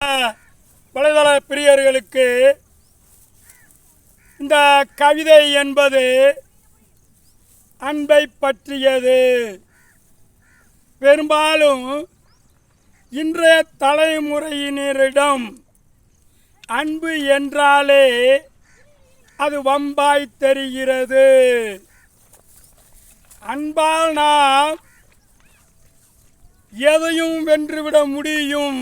வலைதள பிரியர்களுக்கு இந்த கவிதை என்பது அன்பை பற்றியது. பெரும்பாலும் இன்றைய தலைமுறையினரிடம் அன்பு என்றாலே அது வம்பாய் தெரிகிறது. அன்பால் நாம் எதையும் வென்றுவிட முடியும்.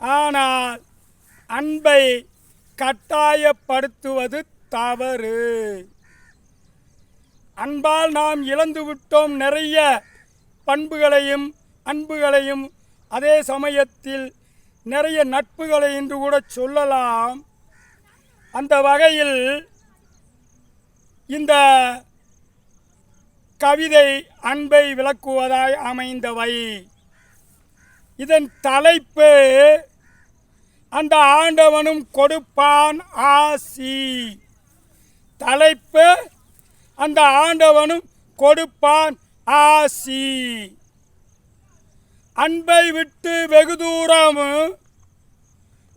ஆனால் அன்பை கட்டாயப்படுத்துவது தவறு. அன்பால் நாம் இழந்துவிட்டோம் நிறைய பண்புகளையும் அன்புகளையும், அதே சமயத்தில் நிறைய நட்புகளை என்று கூட சொல்லலாம். அந்த வகையில் இந்த கவிதை அன்பை விளக்குவதாய் அமைந்தவை. இதன் தலைப்பு அந்த ஆண்டவனும் கொடுப்பான் ஆசி. தலைப்பு அந்த ஆண்டவனும் கொடுப்பான் ஆசி. அன்பை விட்டு வெகு தூரம்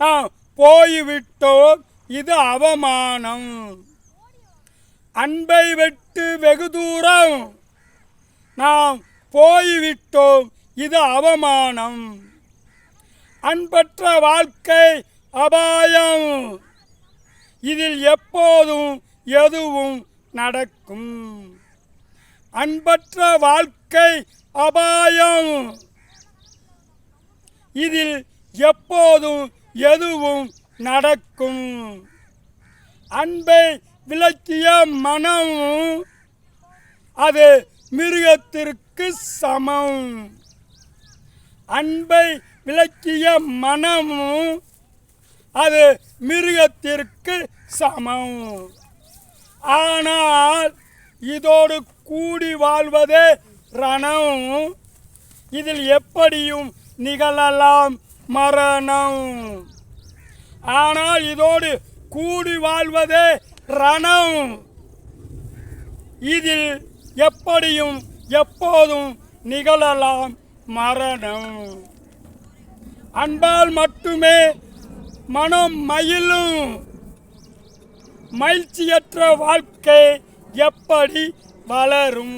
நாம் போய்விட்டோம், இது அவமானம். அன்பை விட்டு வெகு தூரம் நாம் போய்விட்டோம், இது அவமானம். அன்பற்ற வாழ்க்கை அபாயம், இதில் எப்போதும் எதுவும் நடக்கும். அன்பற்ற வாழ்க்கை அபாயம், இதில் எப்போதும் எதுவும் நடக்கும். அன்பை விளக்கிய மனம் அது மிருகத்திற்கு சமம். அன்பை விளக்கிய மனம் அது மிருகத்திற்கு சமம். ஆனால் இதோடு கூடி வாழ்வதே ரணம். இதில் எப்படியும் நிகழலாம் மரணம். ஆனால் இதோடு கூடி வாழ்வதே ரணம். இதில் எப்படியும் எப்போதும் நிகழலாம் மரணம். அன்பால் மட்டுமே மனம் மகிழும். மகிழ்ச்சியற்ற வாழ்க்கை எப்படி வளரும்?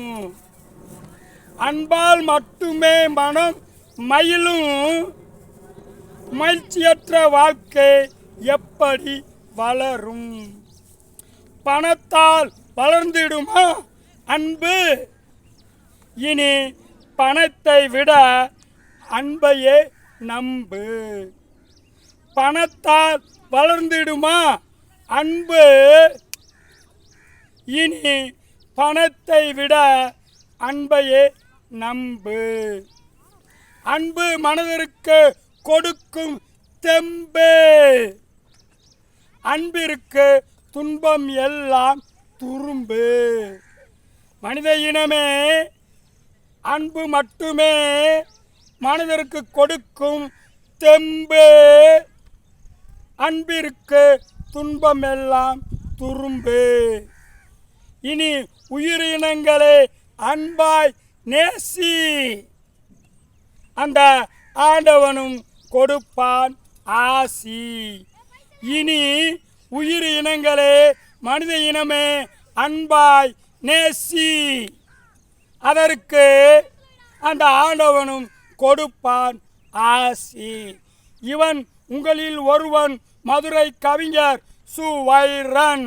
அன்பால் மட்டுமே மனம் மகிழும். மகிழ்ச்சியற்ற வாழ்க்கை எப்படி வளரும்? பணத்தால் வளர்ந்திடுமா அன்பு? இனி பணத்தை விட அன்பையே நம்பு. பணத்தால் வளர்ந்திடுமா அன்பு? இனி பணத்தை விட அன்பையே நம்பு. அன்பு மனதிற்கு கொடுக்கும் தெம்பு. அன்பிற்கு துன்பம் எல்லாம் துரும்பு. மனித இனமே, அன்பு மட்டுமே மனிதருக்கு கொடுக்கும் தெம்பு. அன்பிற்கு துன்பம் எல்லாம் துரும்பு. இனி உயிரினங்களே அன்பாய் நேசி. அந்த ஆண்டவனும் கொடுப்பான் ஆசி. இனி உயிரினங்களே, மனித இனமே அன்பாய் நேசி. அதற்கு அந்த ஆண்டவனும் கொடுப்பான் ஆசி. இவன் உங்களில் ஒருவன் மதுரை கவிஞர் சு. வைரன்.